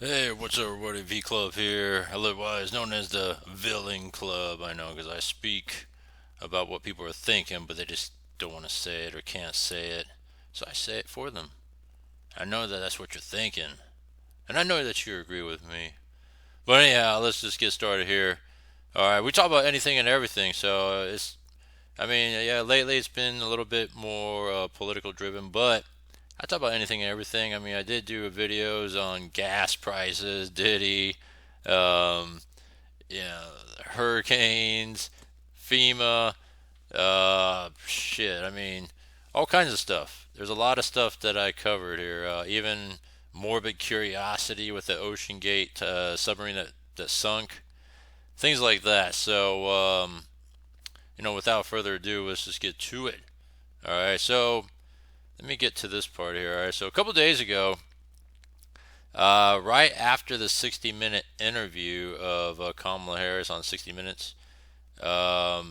Hey, what's up, everybody? V Club here, otherwise known as the Villain Club. I know because I speak about what people are thinking, but they just don't want to say it or can't say it. So I say it for them. I know that that's what you're thinking, and I know that you agree with me. But anyhow, let's just get started here. All right, we talk about anything and everything, so yeah, lately it's been a little bit more political driven, but I talk about anything and everything. I mean, I did do videos on gas prices, Diddy, um, you know, hurricanes, FEMA, shit. I mean, all kinds of stuff. There's a lot of stuff that I covered here. Even morbid curiosity with the Ocean Gate submarine that sunk, things like that. So, without further ado, let's just get to it. All right, so let me get to this part here. All right, so a couple days ago, right after the 60-minute interview of Kamala Harris on 60 Minutes, I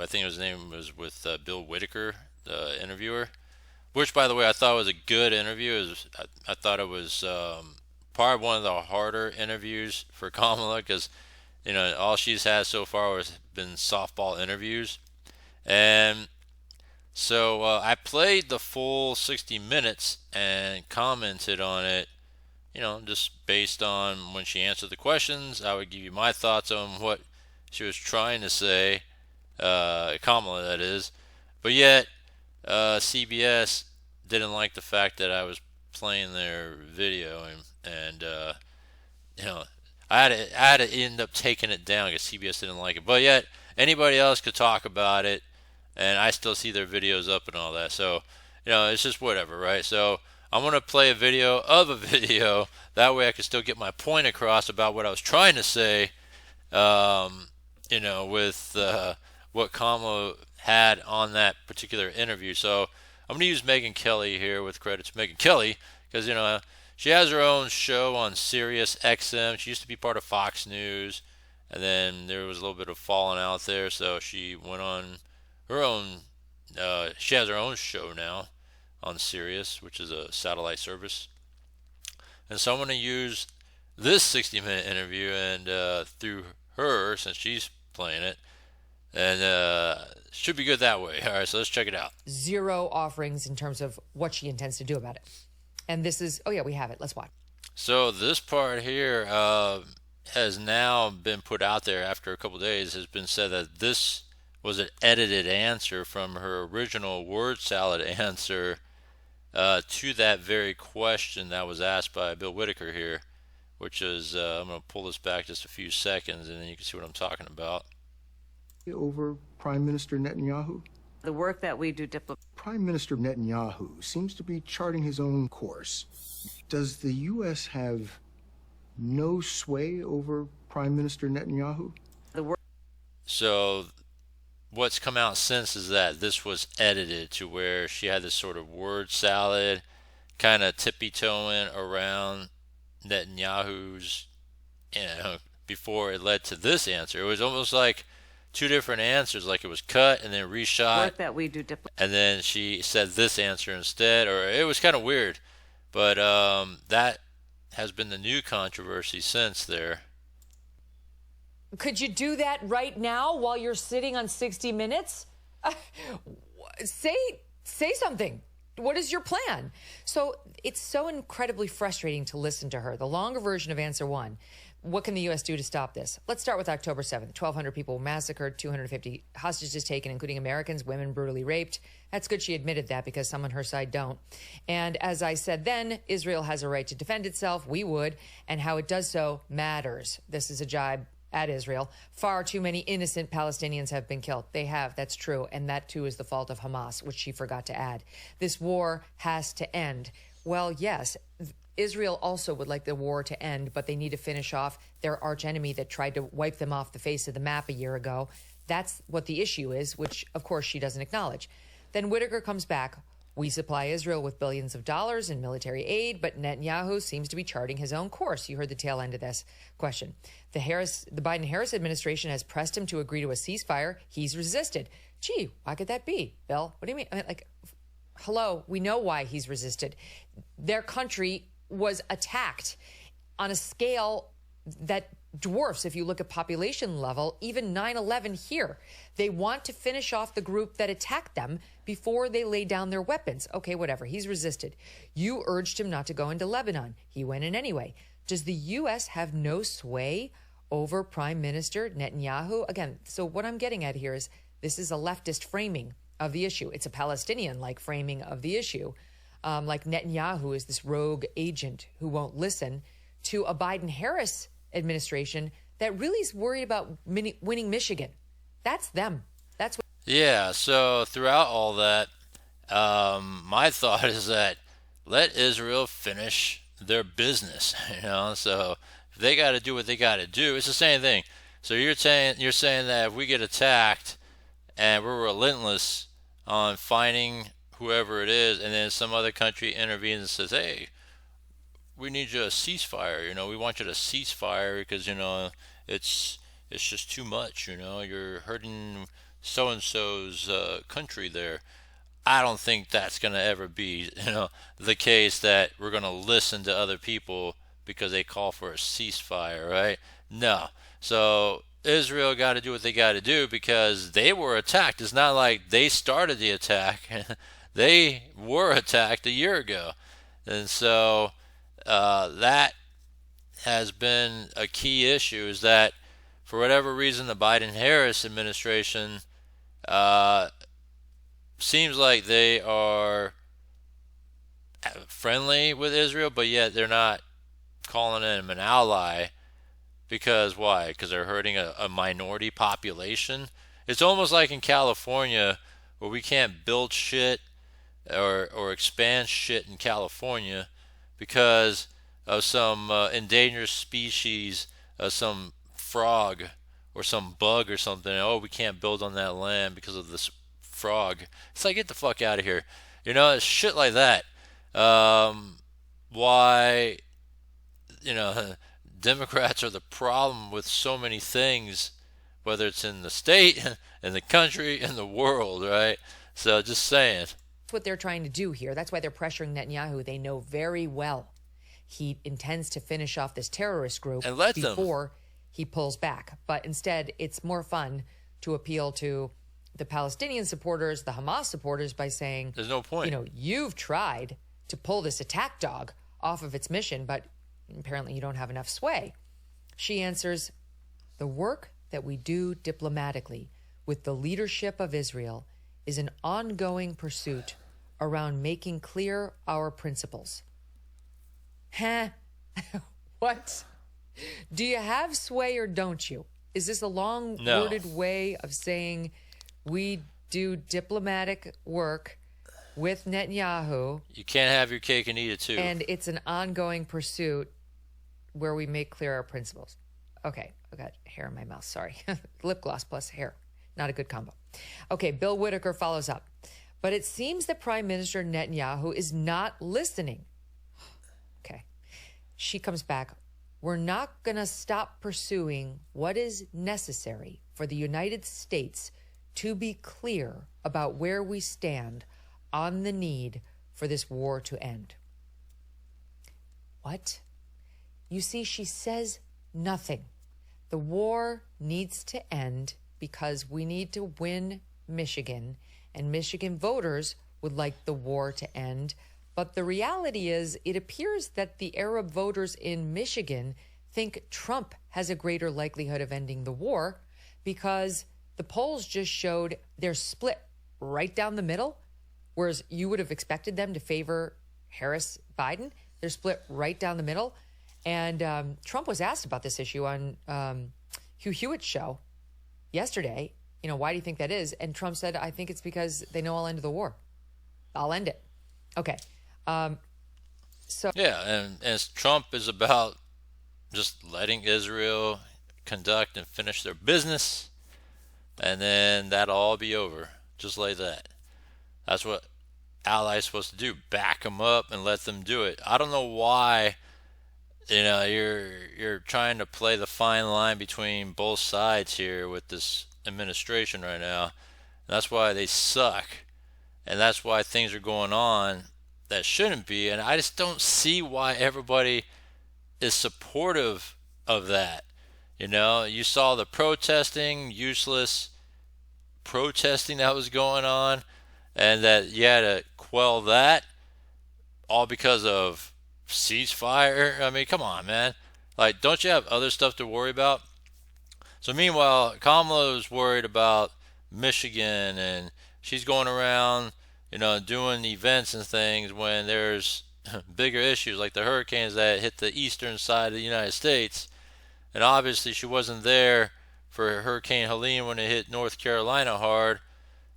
think his name was with Bill Whitaker, the interviewer, which, by the way, I thought was a good interview. I thought it was probably one of the harder interviews for Kamala because, all she's had so far has been softball interviews. And so I played the full 60 minutes and commented on it, just based on when she answered the questions. I would give you my thoughts on what she was trying to say, Kamala, that is. But yet, CBS didn't like the fact that I was playing their video, and you know, I had to end up taking it down because CBS didn't like it. But yet, anybody else could talk about it, and I still see their videos up and all that. So, it's just whatever, right? So, I'm gonna play a video of a video. That way, I can still get my point across about what I was trying to say. With what Kamala had on that particular interview. So, I'm gonna use Megan Kelly here with credits Megan Kelly because she has her own show on Sirius XM. She used to be part of Fox News, and then there was a little bit of falling out there, so she went on her own. She has her own show now on Sirius, which is a satellite service. And so I'm going to use this 60-minute interview and through her, since she's playing it, and should be good that way. All right, so let's check it out. Zero offerings in terms of what she intends to do about it. And this is, oh yeah, we have it. Let's watch. So this part here has now been put out there after a couple of days. Has been said that this was an edited answer from her original word salad answer to that very question that was asked by Bill Whitaker here, which is, I'm going to pull this back just a few seconds and then you can see what I'm talking about. Over Prime Minister Netanyahu? The work that we do Prime Minister Netanyahu seems to be charting his own course. Does the U.S. have no sway over Prime Minister Netanyahu? So what's come out since is that this was edited to where she had this sort of word salad, kind of tippy-toeing around Netanyahu's, before it led to this answer. It was almost like two different answers, like it was cut and then reshot. Work that we do and then she said this answer instead, or it was kind of weird. But that has been the new controversy since there. Could you do that right now while you're sitting on 60 Minutes? Say something. What is your plan? So it's so incredibly frustrating to listen to her. The longer version of answer one. What can the U.S. do to stop this? Let's start with October 7th. 1,200 people were massacred, 250 hostages taken, including Americans, women brutally raped. That's good she admitted that because some on her side don't. And as I said then, Israel has a right to defend itself. We would. And how it does so matters. This is a jibe at Israel. Far too many innocent Palestinians have been killed. They have. That's true. And that, too, is the fault of Hamas, which she forgot to add. This war has to end. Well, yes, Israel also would like the war to end, but they need to finish off their archenemy that tried to wipe them off the face of the map a year ago. That's what the issue is, which, of course, she doesn't acknowledge. Then Whitaker comes back. We supply Israel with billions of dollars in military aid, but Netanyahu seems to be charting his own course. You heard the tail end of this question. The Biden-Harris administration has pressed him to agree to a ceasefire. He's resisted. Gee, why could that be, Bill? What do you mean? Hello, we know why he's resisted. Their country was attacked on a scale that dwarfs, if you look at population level, even 9/11 here. They want to finish off the group that attacked them before they lay down their weapons. Okay, whatever. He's resisted. You urged him not to go into Lebanon. He went in anyway. Does the U.S. have no sway over Prime Minister Netanyahu? Again, so what I'm getting at here is this is a leftist framing of the issue. It's a Palestinian-like framing of the issue. Like Netanyahu is this rogue agent who won't listen to a Biden-Harris administration that really is worried about winning Michigan. That's them. That's what. Yeah, so throughout all that, my thought is that let Israel finish their business, So if they got to do what they got to do, it's the same thing. So you're saying that if we get attacked and we're relentless on finding whoever it is, and then some other country intervenes and says, "Hey, we need you a ceasefire. We want you to ceasefire because it's just too much. You're hurting so and so's country there." I don't think that's going to ever be the case, that we're going to listen to other people because they call for a ceasefire, right? No. So Israel got to do what they got to do because they were attacked. It's not like they started the attack. They were attacked a year ago. And so that has been a key issue, is that for whatever reason the Biden-Harris administration seems like they are friendly with Israel, but yet they're not calling him an ally. Because why? Because they're hurting a minority population. It's almost like in California where we can't build shit or expand shit in California because of some endangered species, some frog or some bug or something. Oh, we can't build on that land because of this frog. It's like, get the fuck out of here. It's shit like that. Why, Democrats are the problem with so many things, whether it's in the state, in the country, in the world, right? So just saying. That's what they're trying to do here. That's why they're pressuring Netanyahu. They know very well he intends to finish off this terrorist group and let before he pulls back. But instead, it's more fun to appeal to the Palestinian supporters, the Hamas supporters, by saying, there's no point. You've tried to pull this attack dog off of its mission, but apparently you don't have enough sway. She answers, the work that we do diplomatically with the leadership of Israel is an ongoing pursuit around making clear our principles. Huh? What? Do you have sway or don't you? Is this a long-worded way of saying we do diplomatic work with Netanyahu? You can't have your cake and eat it too. And it's an ongoing pursuit where we make clear our principles. Okay, I got hair in my mouth, sorry. Lip gloss plus hair. Not a good combo. Okay, Bill Whitaker follows up. But it seems that Prime Minister Netanyahu is not listening. Okay. She comes back. We're not going to stop pursuing what is necessary for the United States to be clear about where we stand on the need for this war to end. What? You see, she says nothing. The war needs to end because we need to win Michigan, and Michigan voters would like the war to end. But the reality is, it appears that the Arab voters in Michigan think Trump has a greater likelihood of ending the war because the polls just showed they're split right down the middle, whereas you would have expected them to favor Harris-Biden. They're split right down the middle. And Trump was asked about this issue on Hugh Hewitt's show yesterday. Why do you think that is? And Trump said, I think it's because they know I'll end the war. I'll end it. Okay. Yeah, and Trump is about just letting Israel conduct and finish their business, and then that'll all be over, just like that. That's what allies supposed to do, back them up and let them do it. I don't know why you're trying to play the fine line between both sides here with this administration right now. That's why they suck, and that's why things are going on that shouldn't be. And I just don't see why everybody is supportive of that. You know, you saw the protesting, useless protesting that was going on, and that you had to quell that all because of ceasefire. I mean, come on, man. Like, don't you have other stuff to worry about? So meanwhile, Kamala was worried about Michigan, and she's going around, doing events and things when there's bigger issues like the hurricanes that hit the eastern side of the United States. And obviously, she wasn't there for Hurricane Helene when it hit North Carolina hard.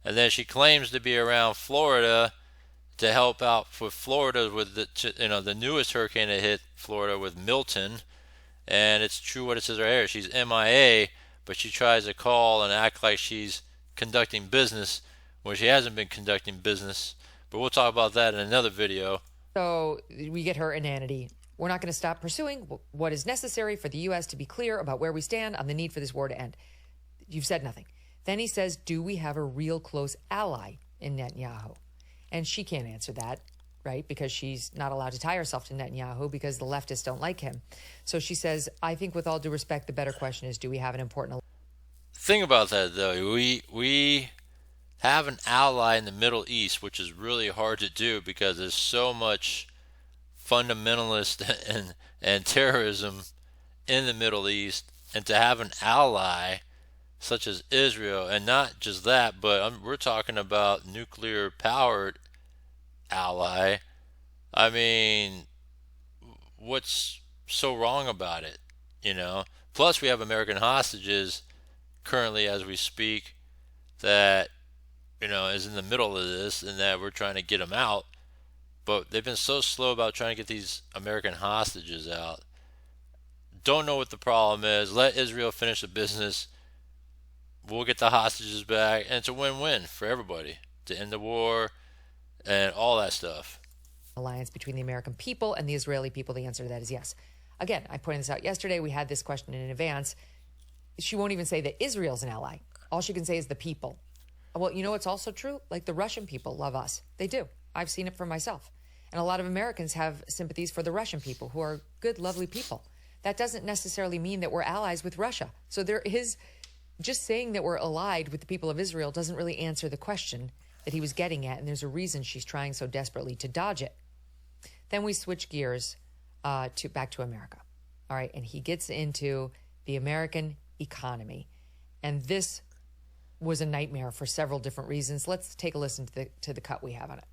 And then she claims to be around Florida to help out with Florida with the newest hurricane that hit Florida with Milton. And it's true what it says right here. She's MIA, but she tries to call and act like she's conducting business when she hasn't been conducting business. But we'll talk about that in another video. So we get her inanity. We're not going to stop pursuing what is necessary for the U.S. to be clear about where we stand on the need for this war to end. You've said nothing. Then he says, do we have a real close ally in Netanyahu? And she can't answer that, right? Because she's not allowed to tie herself to Netanyahu because the leftists don't like him. So she says, I think with all due respect, the better question is, do we have an important... Thing about that, though, we have an ally in the Middle East, which is really hard to do because there's so much fundamentalist and terrorism in the Middle East. And to have an ally such as Israel, and not just that, but we're talking about nuclear-powered ally. I mean, what's so wrong about it, Plus, we have American hostages currently as we speak that, is in the middle of this, and that we're trying to get them out. But they've been so slow about trying to get these American hostages out. Don't know what the problem is. Let Israel finish the business. We'll get the hostages back, and it's a win-win for everybody to end the war and all that stuff. Alliance between the American people and the Israeli people? The answer to that is yes. Again, I pointed this out yesterday. We had this question in advance. She won't even say that Israel's an ally. All she can say is the people. Well, you know what's also true? Like, the Russian people love us. They do. I've seen it for myself. And a lot of Americans have sympathies for the Russian people, who are good, lovely people. That doesn't necessarily mean that we're allies with Russia. So there is... Just saying that we're allied with the people of Israel doesn't really answer the question that he was getting at, and there's a reason she's trying so desperately to dodge it. Then we switch gears back to America. All right, and he gets into the American economy. And this was a nightmare for several different reasons. Let's take a listen to the cut we have on it.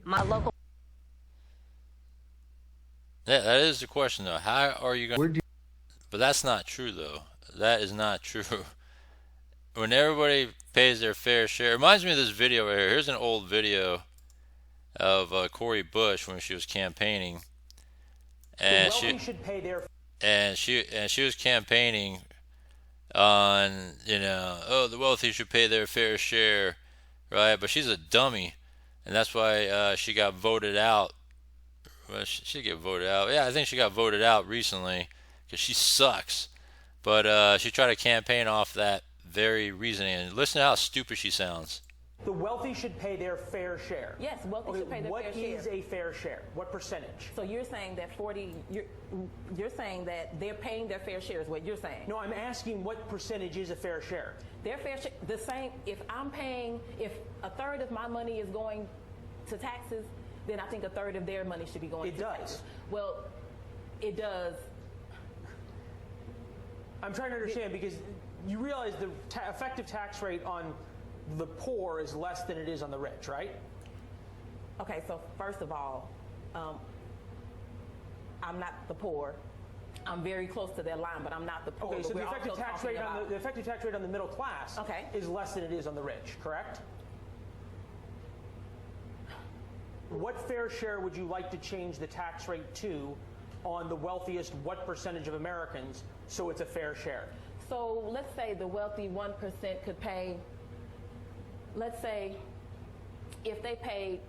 My local... Yeah, that is the question, though. How are you going to... But that's not true, though. That is not true. When everybody pays their fair share, it reminds me of this video right here. Here's an old video of Cori Bush when she was campaigning, and she was campaigning on the wealthy should pay their fair share, right? But she's a dummy, and that's why she got voted out. Well, she get voted out. Yeah, I think she got voted out recently because she sucks. But she tried to campaign off that very reasoning. And listen to how stupid she sounds. The wealthy should pay their fair share. Yes, wealthy should pay their fair share. What is a fair share? What percentage? So you're saying that you're saying that they're paying their fair share is what you're saying? No, I'm asking what percentage is a fair share? Their fair share, the same, if a third of my money is going to taxes, then I think a third of their money should be going to taxes. It does. Well, it does. I'm trying to understand because you realize the effective tax rate on the poor is less than it is on the rich, right? Okay, so first of all, I'm not the poor. I'm very close to that line, but I'm not the poor. Okay, so the effective tax rate on the middle class is less than it is on the rich, correct? What fair share would you like to change the tax rate to on the wealthiest what percentage of Americans so it's a fair share? So let's say the wealthy 1% could pay, let's say if they paid,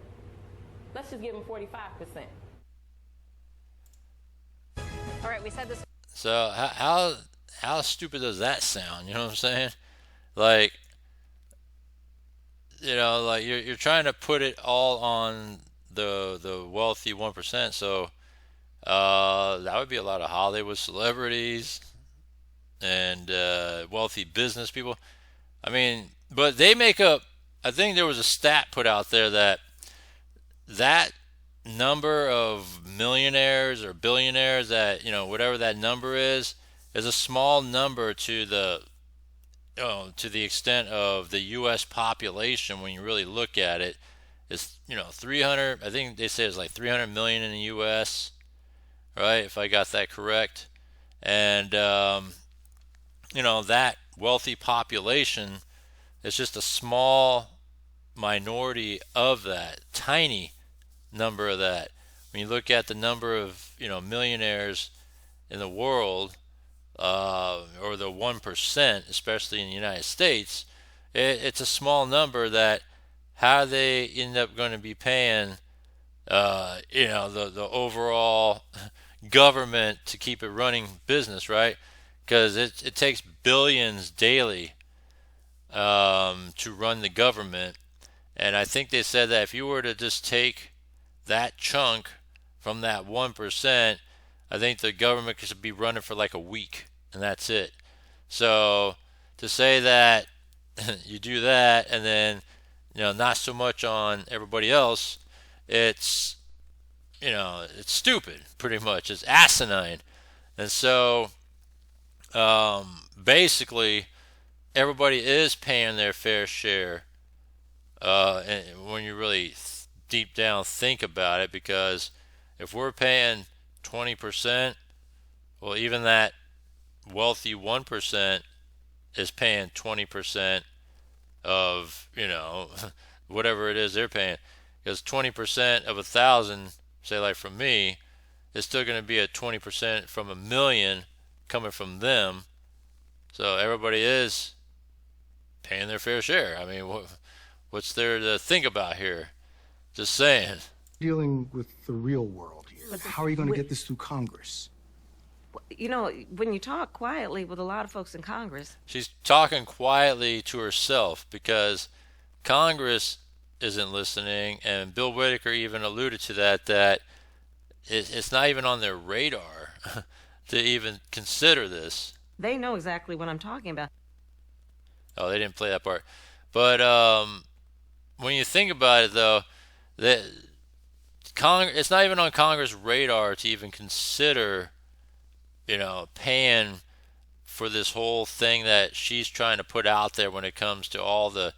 let's just give them 45%. All right, we said this. So how stupid does that sound? You know what I'm saying? Like, like you're trying to put it all on the wealthy 1%. So That would be a lot of Hollywood celebrities and wealthy business people. I mean, but they make up. I think there was a stat put out there that number of millionaires or billionaires, that whatever that number is a small number to the extent of the U.S. population. When you really look at it, it's 300. I think they say it's like 300 million in the U.S. Right, if I got that correct, and that wealthy population is just a small minority of that, tiny number of that. When you look at the number of millionaires in the world, or the 1%, especially in the United States, it's a small number. That how they end up going to be paying, the overall government to keep it running business, right? Because it takes billions daily to run the government. And I think they said that if you were to just take that chunk from that 1%, I think the government could be running for like a week, and that's it. So to say that you do that and then not so much on everybody else, it's it's stupid, pretty much. It's asinine. And so basically everybody is paying their fair share, and when you really deep down think about it, because if we're paying 20%, well, even that wealthy 1% is paying 20% of whatever it is they're paying. Because 20% of 1,000, say like from me, is still going to be at 20% from 1,000,000 coming from them. So everybody is paying their fair share. I mean, what's there to think about here? Just saying. Dealing with the real world here. How are you going to get this through Congress? When you talk quietly with a lot of folks in Congress. She's talking quietly to herself because Congress isn't listening, and Bill Whitaker even alluded to that it's not even on their radar to even consider this. They know exactly what I'm talking about. Oh, they didn't play that part. But when you think about it, though, that it's not even on Congress' radar to even consider, paying for this whole thing that she's trying to put out there when it comes to all the,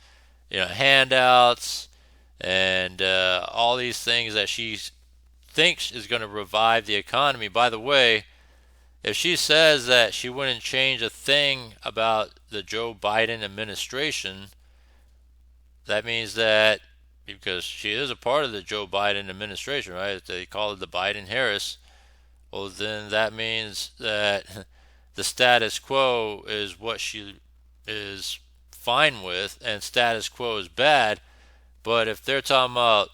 handouts and all these things that she thinks is going to revive the economy. By the way, if she says that she wouldn't change a thing about the Joe Biden administration, that means that, because she is a part of the Joe Biden administration, right? They call it the Biden-Harris. Well, then that means that the status quo is what she is fine with, and status quo is bad. But if they're talking about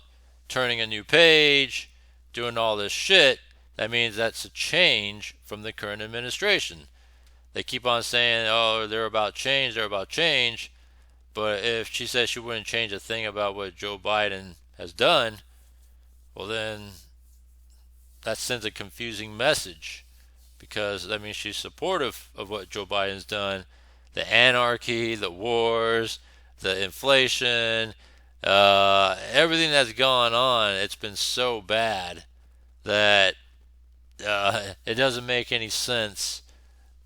turning a new page, doing all this shit, that means that's a change from the current administration. They keep on saying, oh, they're about change, but if she says she wouldn't change a thing about what Joe Biden has done, well, then that sends a confusing message, because that means she's supportive of what Joe Biden's done. The anarchy, the wars, the inflation, everything that's gone on, it's been so bad that it doesn't make any sense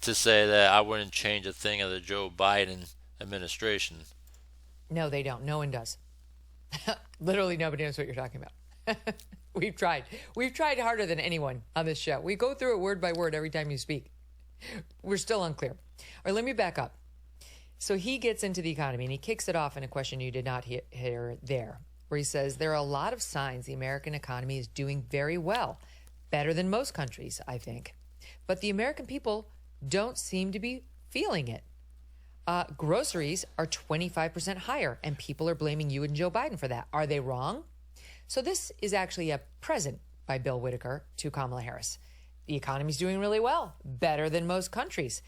to say that I wouldn't change a thing of the Joe Biden administration. No, they don't. No one does. Literally nobody knows what you're talking about. We've tried. We've tried harder than anyone on this show. We go through it word by word every time you speak. We're still unclear. All right, let me back up. So he gets into the economy, and he kicks it off in a question you did not hear there, where he says, there are a lot of signs the American economy is doing very well, better than most countries, I think. But the American people don't seem to be feeling it. Groceries are 25% higher, and people are blaming you and Joe Biden for that. Are they wrong? So this is actually a present by Bill Whitaker to Kamala Harris. The economy's doing really well, better than most countries.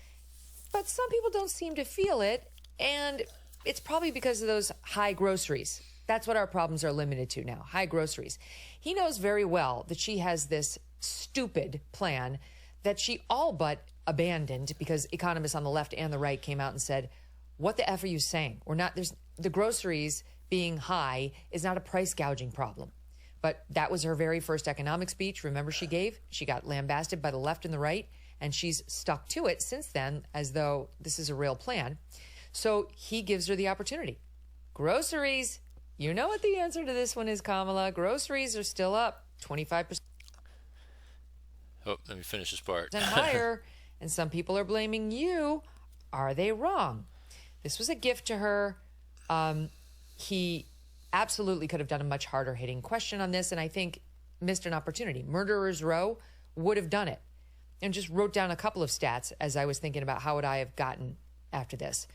But some people don't seem to feel it, and it's probably because of those high groceries. That's what our problems are limited to now, high groceries. He knows very well that she has this stupid plan that she all but abandoned because economists on the left and the right came out and said, what the F are you saying? The groceries being high is not a price gouging problem. But that was her very first economic speech. Remember she gave? She got lambasted by the left and the right, and she's stuck to it since then as though this is a real plan. So he gives her the opportunity. Groceries, you know what the answer to this one is, Kamala. Groceries are still up 25%. Oh, let me finish this part. Higher, and some people are blaming you. Are they wrong? This was a gift to her. He absolutely could have done a much harder hitting question on this, and I think missed an opportunity. Murderers Row would have done it, and just wrote down a couple of stats as I was thinking about how would I have gotten after this.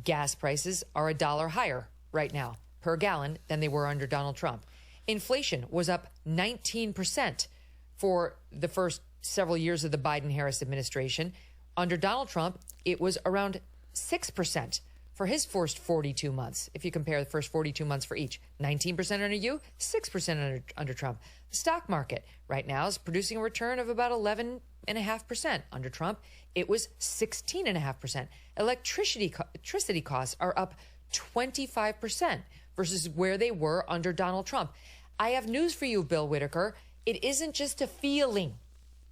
Gas prices are $1 higher right now per gallon than they were under Donald Trump. Inflation was up 19% for the first several years of the Biden-Harris administration. Under Donald Trump, it was around 6% for his first 42 months. If you compare the first 42 months for each, 19% under you, 6% under Trump. The stock market right now is producing a return of about 11.5%. Under Trump, it was 16.5%. Electricity costs are up 25% versus where they were under Donald Trump. I have news for you, Bill Whitaker. It isn't just a feeling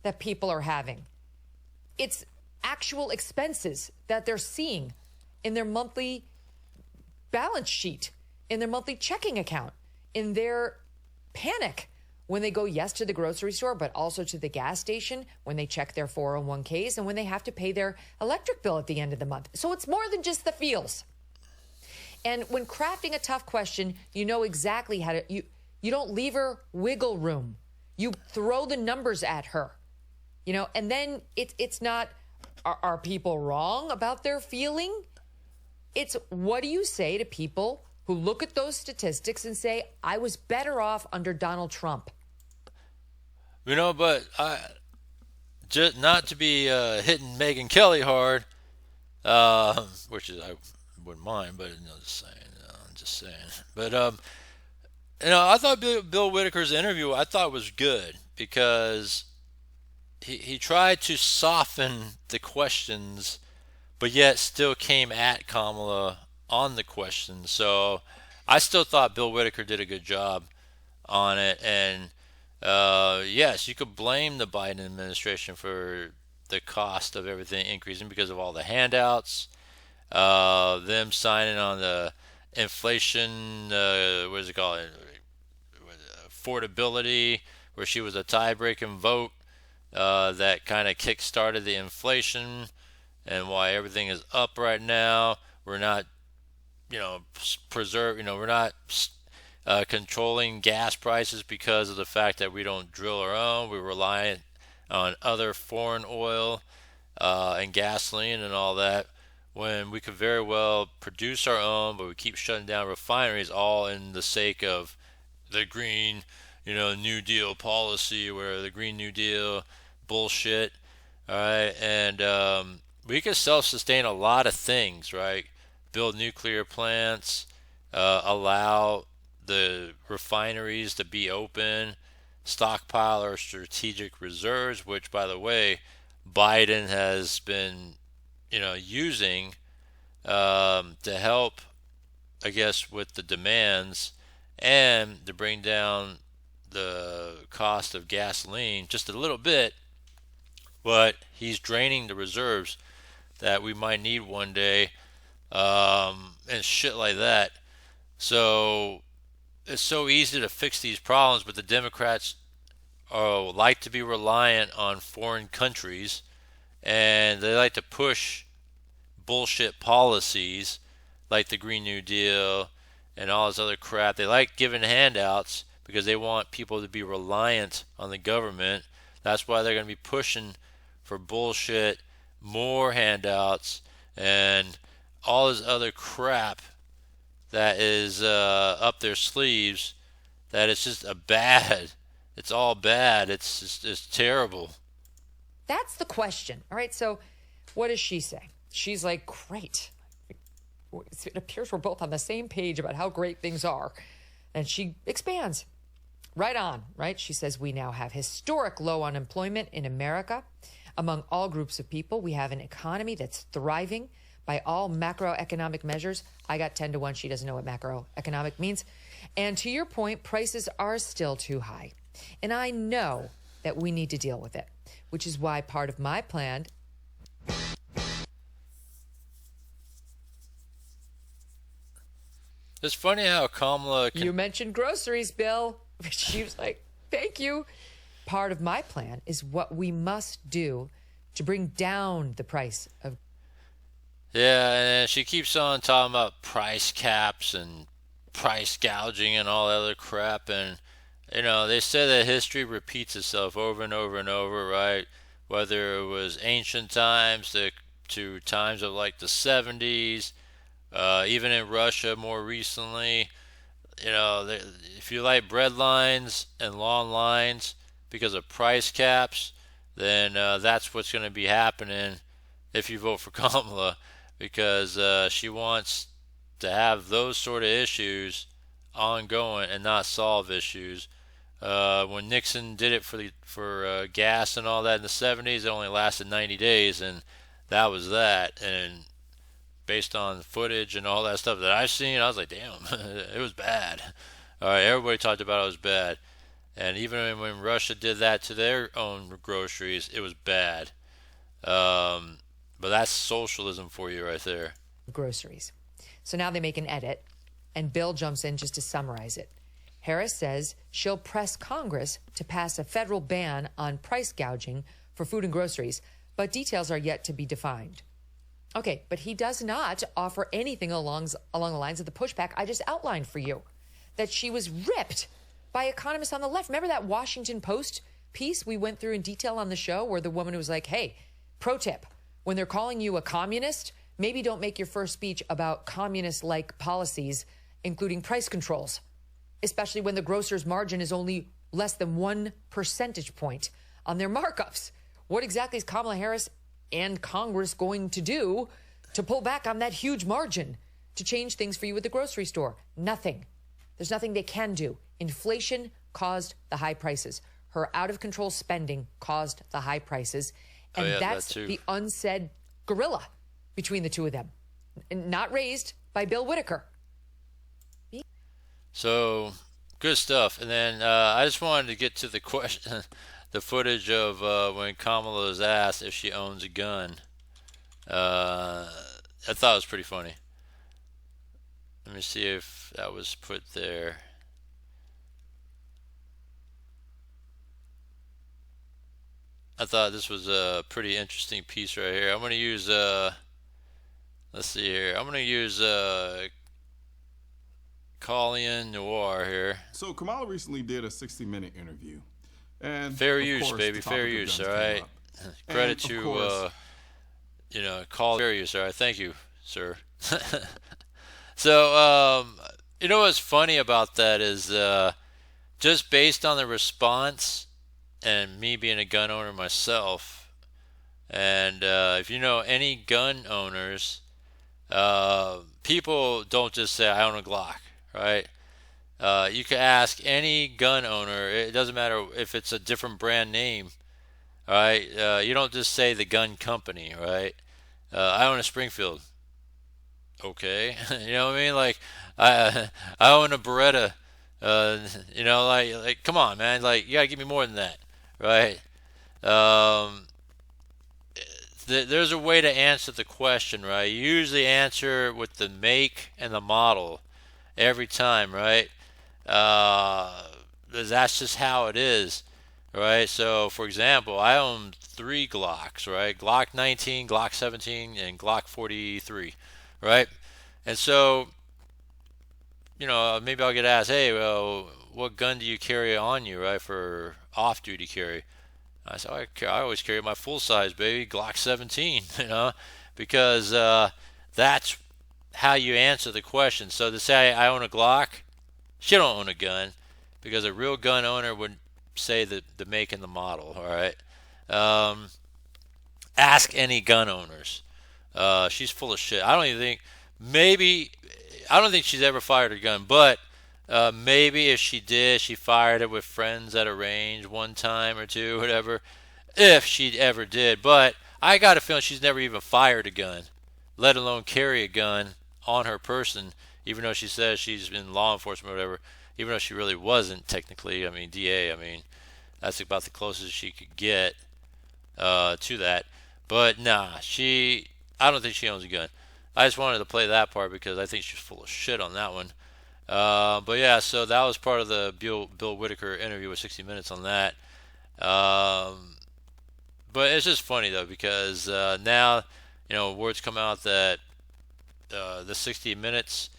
that people are having. It's actual expenses that they're seeing in their monthly balance sheet, in their monthly checking account, in their panic when they go, yes, to the grocery store, but also to the gas station, when they check their 401ks, and when they have to pay their electric bill at the end of the month. So it's more than just the feels. And when crafting a tough question, you know exactly how to, you don't leave her wiggle room. You throw the numbers at her, and then it's not, are people wrong about their feeling? It's what do you say to people who look at those statistics and say, I was better off under Donald Trump? But just not to be hitting Megyn Kelly hard, which is I wouldn't mind, but just saying. But I thought Bill Whitaker's interview was good because he tried to soften the questions, but yet still came at Kamala on the questions. So I still thought Bill Whitaker did a good job on it. And yes, you could blame the Biden administration for the cost of everything increasing because of all the handouts, them signing on the inflation, what is it called? Affordability, where she was a tie-breaking vote that kind of kick-started the inflation and why everything is up right now. We're not, we're not controlling gas prices because of the fact that we don't drill our own. We're reliant on other foreign oil and gasoline and all that, when we could very well produce our own, but we keep shutting down refineries all in the sake of the green, New Deal policy, where the Green New Deal bullshit. All right, and we could self-sustain a lot of things, right? Build nuclear plants, allow the refineries to be open, stockpile our strategic reserves, which, by the way, Biden has been, using to help, I guess, with the demands and to bring down the cost of gasoline just a little bit. But he's draining the reserves that we might need one day, and shit like that. So it's so easy to fix these problems, but the Democrats like to be reliant on foreign countries, and they like to push bullshit policies like the Green New Deal and all this other crap. They like giving handouts because they want people to be reliant on the government. That's why they're going to be pushing for bullshit, more handouts, and all this other crap that is up their sleeves, that it's just it's all bad. It's terrible. That's the question. All right, so what does she say? She's like, great. It appears we're both on the same page about how great things are. And she expands. right on, right? She says we now have historic low unemployment in America. Among all groups of people, we have an economy that's thriving by all macroeconomic measures. I got 10 to 1. She doesn't know what macroeconomic means. And to your point, prices are still too high. And I know that we need to deal with it, which is why part of my plan. It's funny how Kamala You mentioned groceries, Bill. She was like, thank you. Part of my plan is what we must do to bring down the price of. Yeah, and she keeps on talking about price caps and price gouging and all that other crap. And, they say that history repeats itself over and over and over, right? Whether it was ancient times to times of like the 70s, even in Russia more recently. If you like bread lines and long lines because of price caps, then that's what's going to be happening if you vote for Kamala, because she wants to have those sort of issues ongoing and not solve issues. When Nixon did it for gas and all that in the 70s, it only lasted 90 days, and that was that. And based on footage and all that stuff that I've seen, I was like, damn, it was bad. All right, everybody talked about it was bad. And even when Russia did that to their own groceries, it was bad. But that's socialism for you right there. Groceries. So now they make an edit, and Bill jumps in just to summarize it. Harris says she'll press Congress to pass a federal ban on price gouging for food and groceries, but details are yet to be defined. Okay, but he does not offer anything along the lines of the pushback I just outlined for you, that she was ripped by economists on the left. Remember that Washington Post piece we went through in detail on the show where the woman was like, hey, pro tip, when they're calling you a communist, maybe don't make your first speech about communist-like policies, including price controls, especially when the grocer's margin is only less than 1 percentage point on their markups. What exactly is Kamala Harris and Congress going to do to pull back on that huge margin to change things for you at the grocery store? Nothing. There's nothing they can do. Inflation caused the high prices. Her out-of-control spending caused the high prices. And that's the unsaid gorilla between the two of them. Not raised by Bill Whitaker. So, good stuff. And then I just wanted to get to the question, the footage of when Kamala is asked if she owns a gun. I thought it was pretty funny. Let me see if that was put there. I thought this was a pretty interesting piece right here. I'm going to use, let's see here. I'm going to use Colleen Noir here. So Kamala recently did a 60-minute interview. And fair use, baby, fair use, all right? Credit to, call fair use, all right? Thank you, sir. So, what's funny about that is just based on the response and me being a gun owner myself, and if you know any gun owners, people don't just say, I own a Glock, right? You can ask any gun owner, it doesn't matter if it's a different brand name, all right? You don't just say the gun company, right? I own a Springfield. Okay, you know what I mean? Like, I own a Beretta. Like, come on, man. Like, you gotta give me more than that, right? There's a way to answer the question, right? You usually answer with the make and the model every time, right? That's just how it is, right? So, for example, I own 3 Glocks, right? Glock 19, Glock 17, and Glock 43, right? And so, maybe I'll get asked, hey, well, what gun do you carry on you, right, for off-duty carry? I said, I always carry my full-size, baby, Glock 17, because that's how you answer the question. So to say I own a Glock, she don't own a gun, because a real gun owner would say the make and the model, all right? Ask any gun owners. She's full of shit. I don't think she's ever fired a gun, but Maybe if she did, she fired it with friends at a range one time or two, whatever. If she ever did. But I got a feeling she's never even fired a gun, let alone carry a gun on her person, even though she says she's in law enforcement or whatever, even though she really wasn't technically. I mean, DA, I mean, that's about the closest she could get to that. But nah, I don't think she owns a gun. I just wanted to play that part because I think she's full of shit on that one. But yeah, so that was part of the Bill Whitaker interview with 60 Minutes on that. Um, but it's just funny though because now, words come out that the 60 Minutes,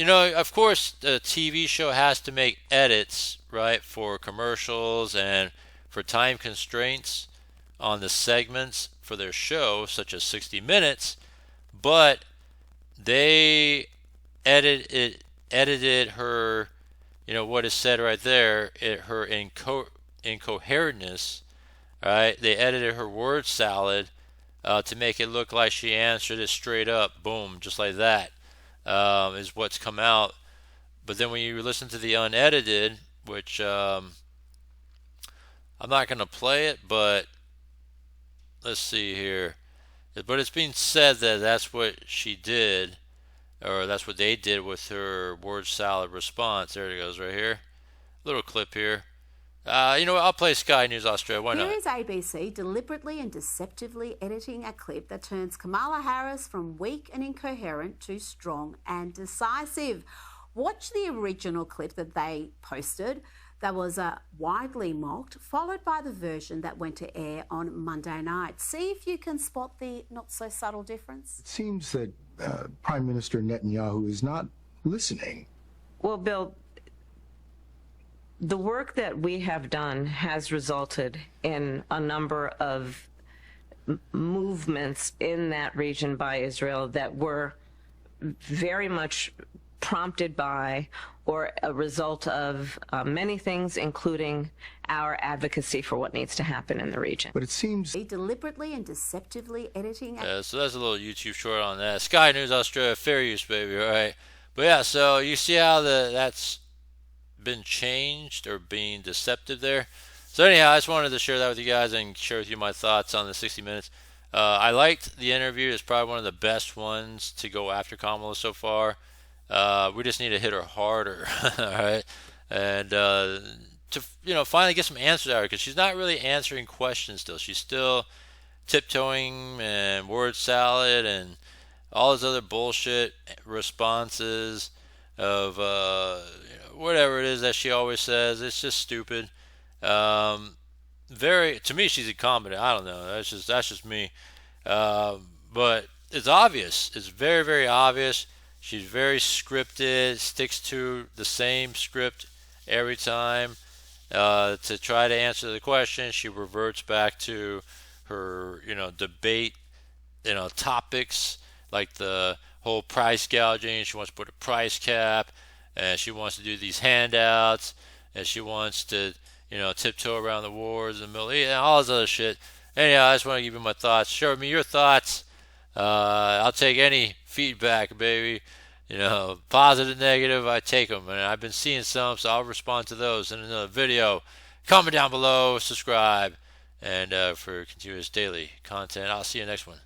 of course, the TV show has to make edits, right, for commercials and for time constraints on the segments for their show, such as 60 Minutes, but they edited her, what is said right there, her incoherentness, right? They edited her word salad to make it look like she answered it straight up, boom, just like that, is what's come out. But then when you listen to the unedited, which I'm not going to play it, but let's see here. But it's being said that that's what she did, or that's what they did with her word salad response. There it goes right here. Little clip here. You know what? I'll play Sky News Australia. Why not? Here is ABC deliberately and deceptively editing a clip that turns Kamala Harris from weak and incoherent to strong and decisive. Watch the original clip that they posted that was widely mocked, followed by the version that went to air on Monday night. See if you can spot the not-so-subtle difference. It seems that Prime Minister Netanyahu is not listening. Well, Bill, the work that we have done has resulted in a number of movements in that region by Israel that were very much prompted by or a result of many things, including our advocacy for what needs to happen in the region. But it seems deliberately and deceptively editing. So that's a little YouTube short on that. Sky News Australia, fair use, baby. All right. But yeah, so you see how that's been changed or being deceptive there. So anyhow, I just wanted to share that with you guys and share with you my thoughts on the 60 Minutes. I liked the interview. It's probably one of the best ones to go after Kamala so far. We just need to hit her harder, all right, and to finally get some answers out of her because she's not really answering questions still. She's still tiptoeing and word salad and all this other bullshit responses of whatever it is that she always says. It's just stupid. To me, she's incompetent. I don't know. That's just me. But it's obvious. It's very, very obvious. She's very scripted, sticks to the same script every time. To try to answer the question, she reverts back to her, debate, topics like the whole price gouging. She wants to put a price cap, and she wants to do these handouts, and she wants to, tiptoe around the wars in the Middle East, and all this other shit. Anyhow, I just want to give you my thoughts. Share with me your thoughts. I'll take any feedback, baby. Positive, negative, I take them. And I've been seeing some, so I'll respond to those in another video. Comment down below, subscribe, and for continuous daily content. I'll see you next one.